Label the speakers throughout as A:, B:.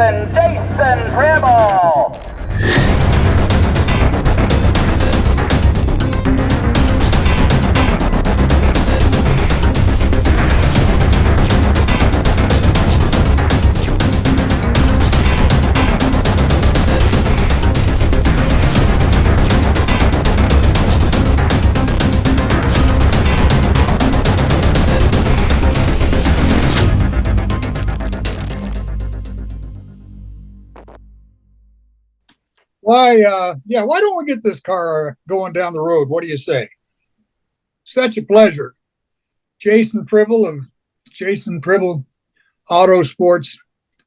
A: Jason Preble.
B: Why don't we get this car going down the road? What do you say? Such a pleasure. Jason Preble of Jason Preble Auto Sports.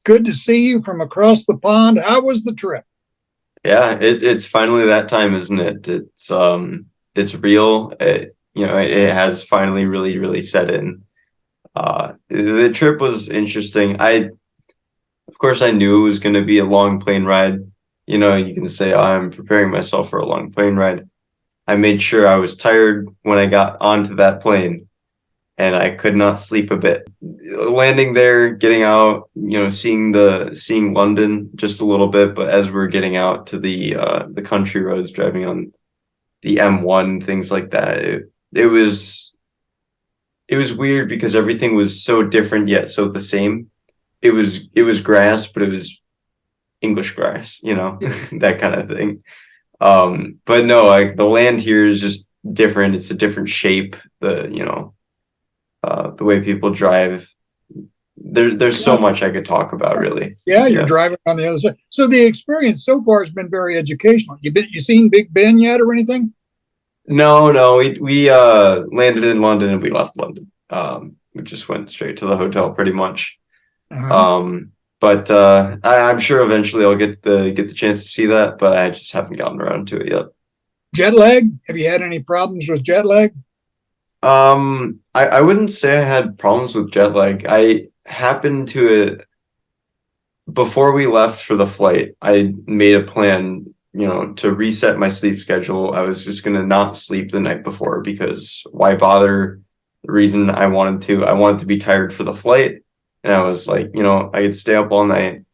B: Good to see you from across the pond. How was the trip?
C: Yeah, it's finally that time, isn't it? It's real. It has finally really set in. The trip was interesting. Of course, I knew it was going to be a long plane ride. You can say I'm preparing myself for a long plane ride. I made sure I was tired when I got onto that plane, and I could not sleep a bit. Landing there, getting out, seeing London just a little bit, but as we're getting out to the country roads, driving on the M1, things like that, it was weird because everything was so different yet so the same. It was grass, but it was English grass, that kind of thing. But no, like the land here is just different. It's a different shape. The way people drive. There's so much I could talk about, really.
B: Yeah, you're driving on the other side. So the experience so far has been very educational. You seen Big Ben yet or anything?
C: No. We landed in London and we left London. We just went straight to the hotel, pretty much.
B: Uh-huh.
C: But I'm sure eventually I'll get the chance to see that, but I just haven't gotten around to it yet.
B: Jet lag? Have you had any problems with jet lag?
C: I wouldn't say I had problems with jet lag. I happened to before we left for the flight, I made a plan, to reset my sleep schedule. I was just gonna not sleep the night before because why bother? The reason I wanted to be tired for the flight. And I was like, I could stay up all night,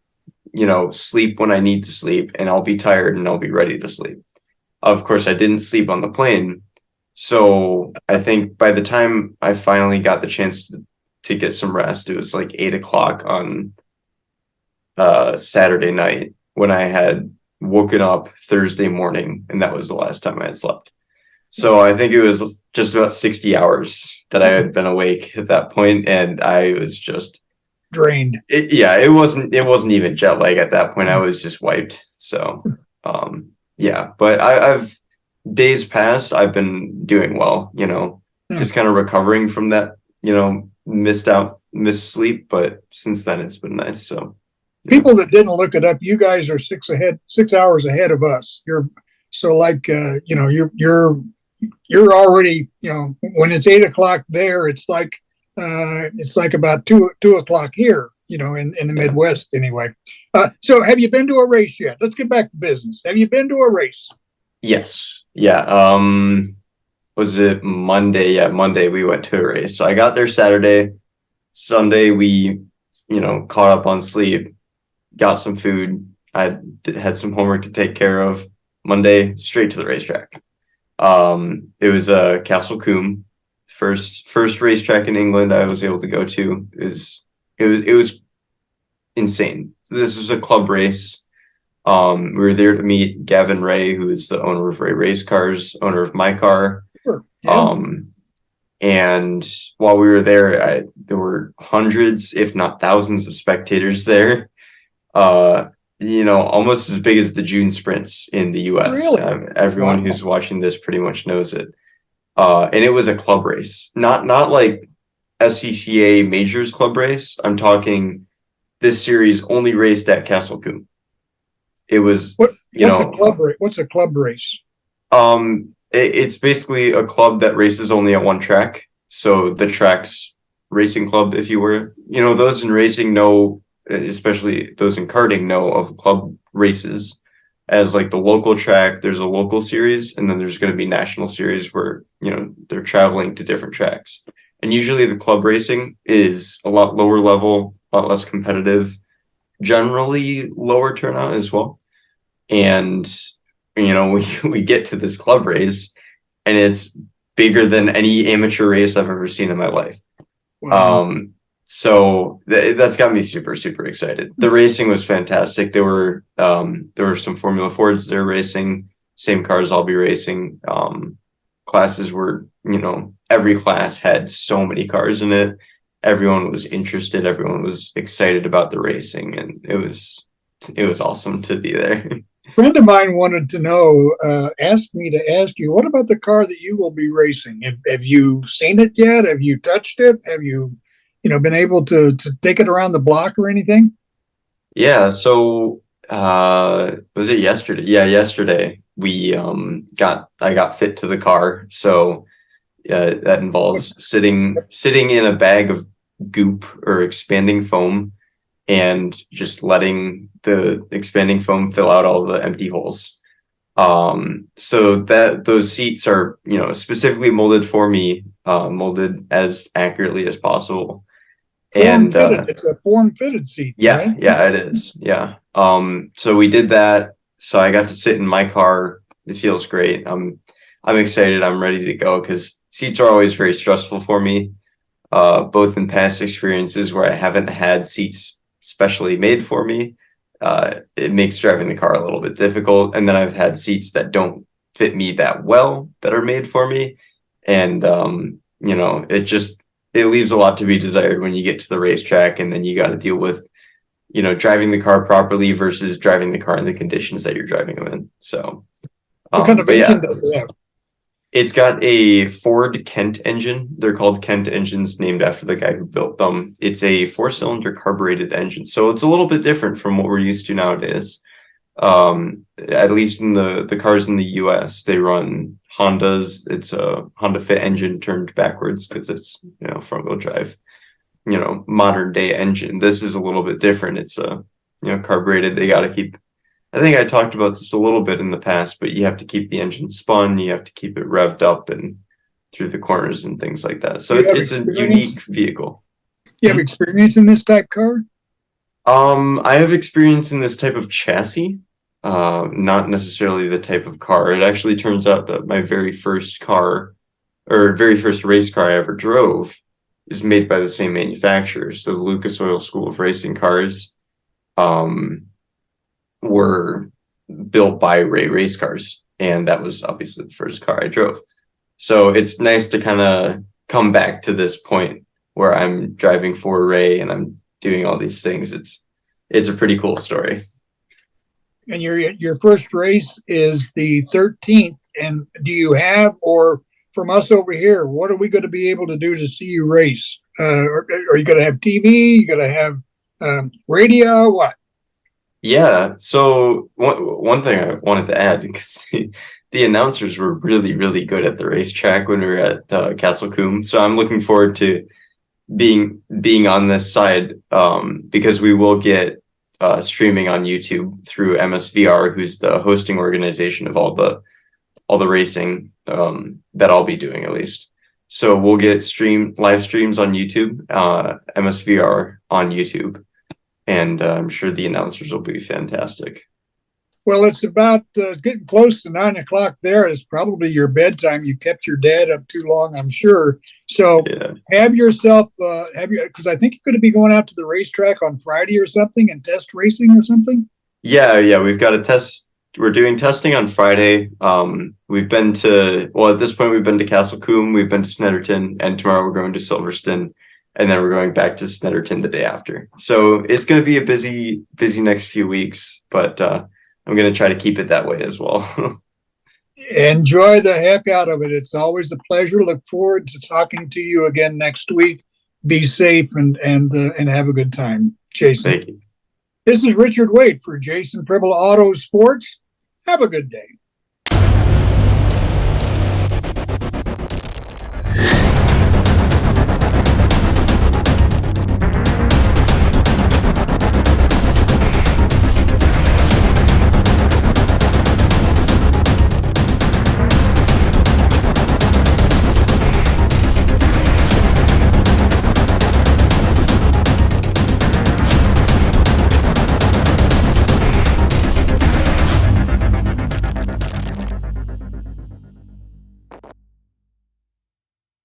C: sleep when I need to sleep, and I'll be tired and I'll be ready to sleep. Of course, I didn't sleep on the plane. So I think by the time I finally got the chance to get some rest, it was like 8 o'clock on Saturday night when I had woken up Thursday morning, and that was the last time I had slept. So I think it was just about 60 hours that I had been awake at that point, and I was just
B: drained.
C: It wasn't even jet lag at that point. I was just wiped. So but I've days past I've been doing well, just kind of recovering from that, missed sleep, but since then it's been nice. So
B: people that didn't look it up, you guys are 6 hours ahead of us. You're so like you're already, when it's 8 o'clock there, it's like about two o'clock here, in the Midwest anyway. So have you been to a race yet? Let's get back to business. Have you been to a race?
C: Yes. Yeah. Was it Monday? Yeah, Monday we went to a race. So I got there Saturday. Sunday we, caught up on sleep, got some food. I had some homework to take care of. Monday, straight to the racetrack. It was Castle Combe, first racetrack in England I was able to go to. It was insane. So this was a club race. We were there to meet Gavin Ray, who is the owner of Ray Race Cars, owner of my car.
B: Sure. Yeah.
C: And while we were there, there were hundreds, if not thousands, of spectators there. Almost as big as the June sprints in the US.
B: Really?
C: Everyone who's watching this pretty much knows it. And it was a club race, not like SCCA Majors club race. I'm talking this series only raced at Castle Combe. It was
B: what's a club race? What's a club race?
C: It's basically a club that races only at one track. So the track's racing club, if you were, those in racing know, especially those in karting know of club races as like the local track. There's a local series, and then there's going to be national series where, they're traveling to different tracks. And usually the club racing is a lot lower level, a lot less competitive. generally lower turnout as well. And we get to this club race, and it's bigger than any amateur race I've ever seen in my life.
B: Wow.
C: So that's got me super, super excited. The racing was fantastic. There were some Formula Fords there racing, same cars I'll be racing. Classes were, every class had so many cars in it. Everyone was interested. Everyone was excited about the racing, and it was awesome to be there.
B: A friend of mine wanted to know, asked me to ask you, what about the car that you will be racing? Have you seen it yet? Have you touched it? Have you, been able to take it around the block or anything?
C: Yeah, so was it yesterday? Yeah, yesterday we I got fit to the car. So that involves sitting in a bag of goop or expanding foam and just letting the expanding foam fill out all the empty holes. So that those seats are, specifically molded for me, molded as accurately as possible.
B: Form
C: And
B: fitted. It's a form fitted seat,
C: yeah,
B: right?
C: yeah, it is. Yeah. So we did that. So I got to sit in my car. It feels great. I'm excited. I'm ready to go because seats are always very stressful for me. Both in past experiences where I haven't had seats specially made for me. It makes driving the car a little bit difficult. And then I've had seats that don't fit me that well that are made for me. And it leaves a lot to be desired when you get to the racetrack, and then you got to deal with driving the car properly versus driving the car in the conditions that you're driving them in. So,
B: What kind of
C: but yeah,
B: engine does it have?
C: it's got a Ford Kent engine. They're called Kent engines, named after the guy who built them. It's a 4-cylinder carbureted engine, so it's a little bit different from what we're used to nowadays. At least in the cars in the US, they run Hondas. It's a Honda Fit engine turned backwards because it's front wheel drive. Modern day engine. This is a little bit different. It's carbureted. They got to keep. I think I talked about this a little bit in the past, but you have to keep the engine spun. You have to keep it revved up and through the corners and things like that. So
B: Do you have
C: it's a
B: experience?
C: unique vehicle.
B: You have experience in this type car?
C: I have experience in this type of chassis, not necessarily the type of car. It actually turns out that my very first car, or very first race car I ever drove, is made by the same manufacturer. So the Lucas Oil School of Racing Cars were built by Ray Race Cars, and that was obviously the first car I drove. So it's nice to kind of come back to this point where I'm driving for Ray and I'm doing all these things. It's a pretty cool story.
B: And your first race is the 13th. And do you have, or from us over here, what are we going to be able to do to see you race? Are you going to have TV? You going to have radio? What?
C: Yeah. So one thing I wanted to add, because the announcers were really, really good at the racetrack when we were at Castle Coombe. So I'm looking forward to being on this side, because we will get streaming on YouTube through MSVR, who's the hosting organization of all the racing that I'll be doing, at least. So we'll get live streams on YouTube, MSVR on YouTube, and I'm sure the announcers will be fantastic.
B: Well, it's about getting close to 9 o'clock there. It's probably your bedtime. You kept your dad up too long, I'm sure. So
C: Yeah.
B: have yourself, because I think you're going to be going out to the racetrack on Friday or something and test racing or something.
C: Yeah, we've got a test. We're doing testing on Friday. We've been at this point, we've been to Castle Coombe, we've been to Snetterton, and tomorrow we're going to Silverstone, and then we're going back to Snetterton the day after. So it's going to be a busy next few weeks, but I'm going to try to keep it that way as well.
B: Enjoy the heck out of it. It's always a pleasure. Look forward to talking to you again next week. Be safe and have a good time, Jason.
C: Thank you.
B: This is Richard Waite for Jason Pribble Auto Sports. Have a good day.